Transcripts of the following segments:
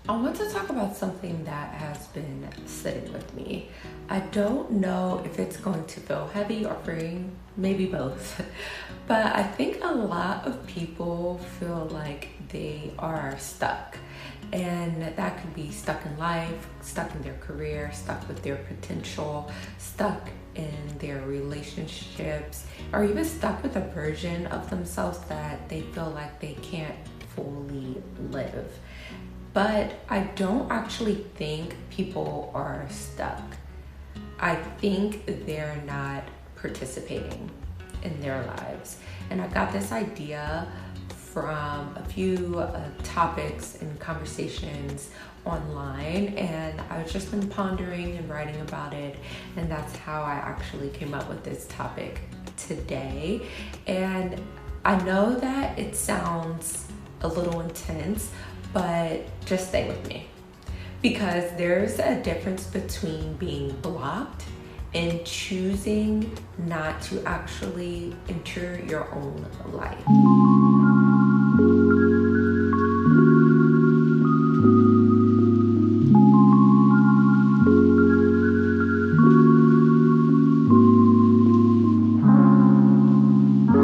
I want to talk about something that has been sitting with me. I don't know if it's going to feel heavy or freeing, maybe both. But I think a lot of people feel like they are stuck. And that could be stuck in life, stuck in their career, stuck with their potential, stuck in their relationships, or even stuck with a version of themselves that they feel like they can't fully live. But I don't actually think people are stuck. I think they're not participating in their lives. And I got this idea from a few topics and conversations online, and I've just been pondering and writing about it, and that's how I actually came up with this topic today. And I know that it sounds a little intense, but just stay with me because there's a difference between being blocked and choosing not to actually enter your own life.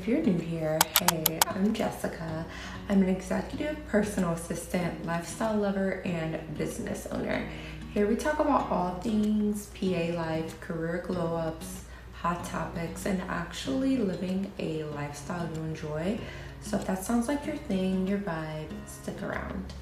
If you're new here, hey, I'm Jessica. I'm an executive personal assistant, lifestyle lover, and business owner. Here we talk about all things PA life, career glow ups, hot topics, and actually living a lifestyle you enjoy. So if that sounds like your thing, your vibe, stick around.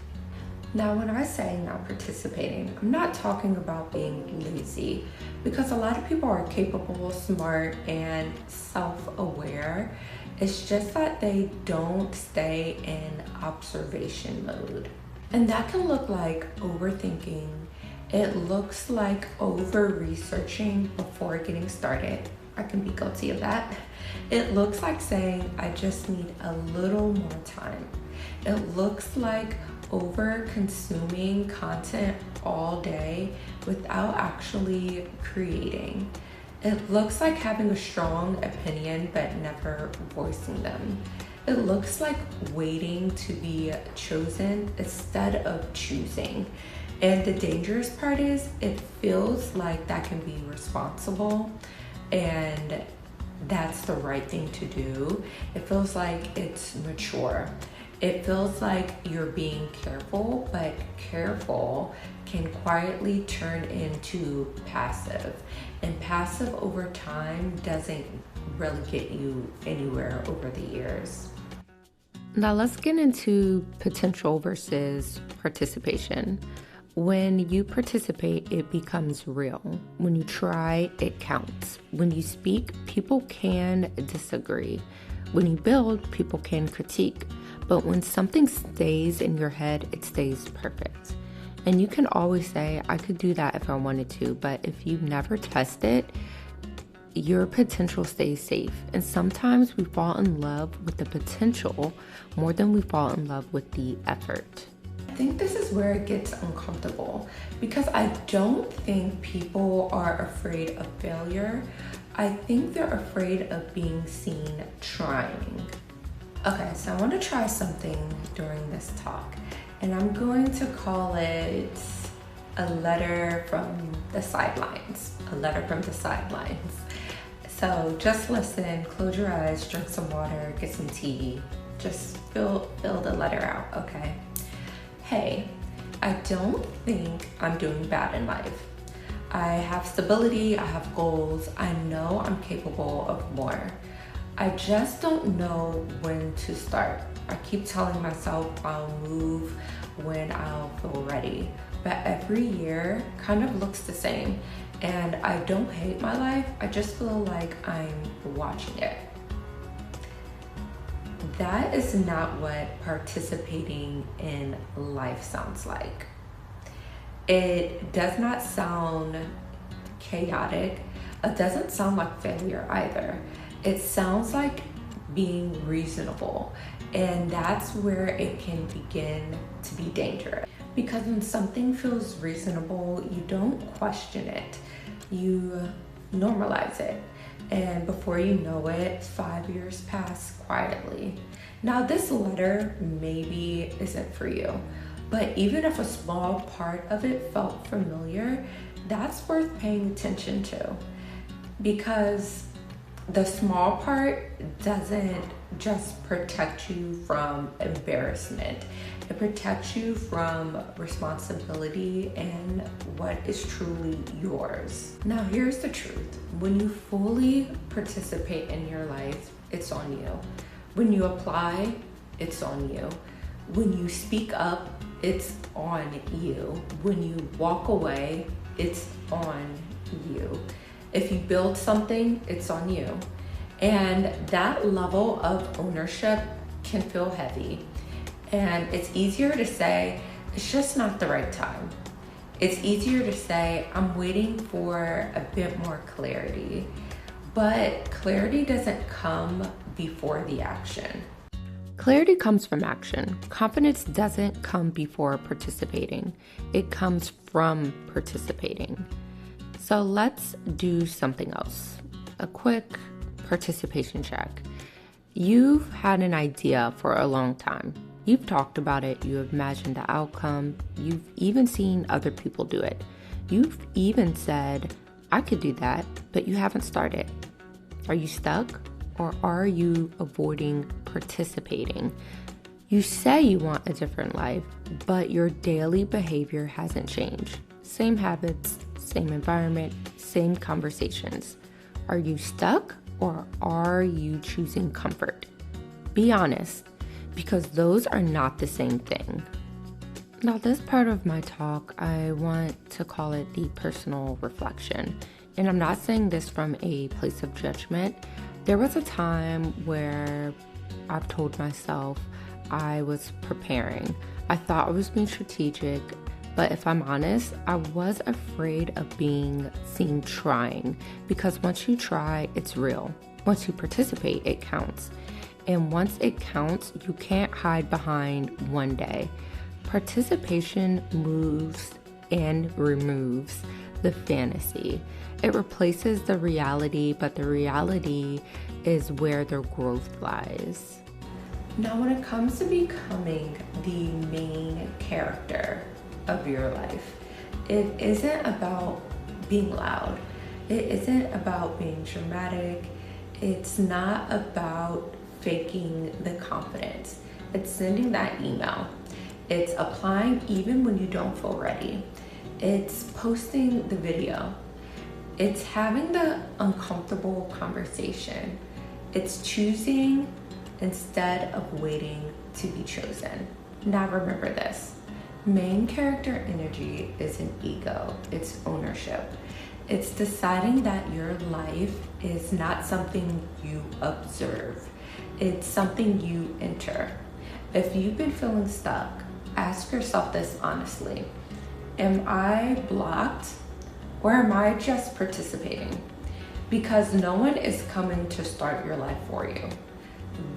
Now, when I say not participating, I'm not talking about being lazy because a lot of people are capable, smart, and self-aware. It's just that they don't stay in observation mode. And that can look like overthinking. It looks like over-researching before getting started. I can be guilty of that. It looks like saying, I just need a little more time. It looks like over consuming content all day without actually creating. It looks like having a strong opinion but never voicing them. It looks like waiting to be chosen instead of choosing. And the dangerous part is it feels like that can be responsible and that's the right thing to do. It feels like it's mature. It feels like you're being careful, but careful can quietly turn into passive. And passive over time doesn't really get you anywhere over the years. Now let's get into potential versus participation. When you participate, it becomes real. When you try, it counts. When you speak, people can disagree. When you build, people can critique. But when something stays in your head, it stays perfect. And you can always say, I could do that if I wanted to, but if you never test it, your potential stays safe. And sometimes we fall in love with the potential more than we fall in love with the effort. I think this is where it gets uncomfortable because I don't think people are afraid of failure. I think they're afraid of being seen trying. Okay, so I want to try something during this talk, and I'm going to call it a letter from the sidelines. A letter from the sidelines. So just listen, close your eyes, drink some water, get some tea. Just fill the letter out, okay? Hey, I don't think I'm doing bad in life. I have stability, I have goals, I know I'm capable of more. I just don't know when to start. I keep telling myself I'll move when I'll feel ready. But every year kind of looks the same. And I don't hate my life, I just feel like I'm watching it. That is not what participating in life sounds like. It does not sound chaotic. It doesn't sound like failure either. It sounds like being reasonable, and that's where it can begin to be dangerous. Because when something feels reasonable, you don't question it, you normalize it. And before you know it, 5 years pass quietly. Now, this letter maybe isn't for you. But even if a small part of it felt familiar, that's worth paying attention to, because the small part doesn't just protect you from embarrassment. It protects you from responsibility and what is truly yours. Now, here's the truth. When you fully participate in your life, it's on you. When you apply, it's on you. When you speak up, it's on you. When you walk away, it's on you. If you build something, it's on you. And that level of ownership can feel heavy. And it's easier to say, it's just not the right time. It's easier to say, I'm waiting for a bit more clarity. But clarity doesn't come before the action. Clarity comes from action. Confidence doesn't come before participating. It comes from participating. So let's do something else. A quick participation check. You've had an idea for a long time. You've talked about it. You've imagined the outcome. You've even seen other people do it. You've even said, I could do that, but you haven't started. Are you stuck, or are you avoiding participating? You say you want a different life, but your daily behavior hasn't changed. Same habits, same environment, same conversations. Are you stuck, or are you choosing comfort? Be honest, because those are not the same thing. Now, this part of my talk, I want to call it the personal reflection. And I'm not saying this from a place of judgment. There was a time where I've told myself I was preparing. I thought I was being strategic, but if I'm honest, I was afraid of being seen trying, because once you try, it's real. Once you participate, it counts. And once it counts, you can't hide behind one day. Participation moves and removes the fantasy. It replaces the reality, but the reality is where the growth lies. Now, when it comes to becoming the main character of your life, it isn't about being loud. It isn't about being dramatic. It's not about faking the confidence. It's sending that email. It's applying even when you don't feel ready. It's posting the video. It's having the uncomfortable conversation. It's choosing instead of waiting to be chosen. Now remember this. Main character energy isn't ego, it's ownership. It's deciding that your life is not something you observe. It's something you enter. If you've been feeling stuck, ask yourself this honestly. Am I blocked, or am I just participating? Because no one is coming to start your life for you.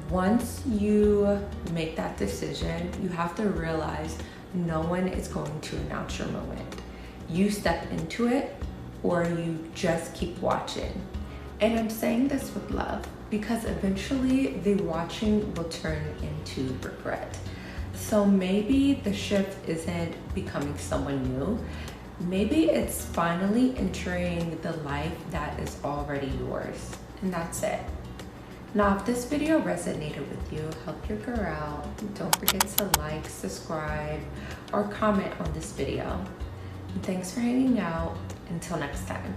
Once you make that decision, you have to realize no one is going to announce your moment. You step into it, or you just keep watching. And I'm saying this with love, because eventually the watching will turn into regret. So maybe the shift isn't becoming someone new. Maybe it's finally entering the life that is already yours. And that's it. Now, if this video resonated with you, help your girl out. Don't forget to like, subscribe, or comment on this video. And thanks for hanging out. Until next time.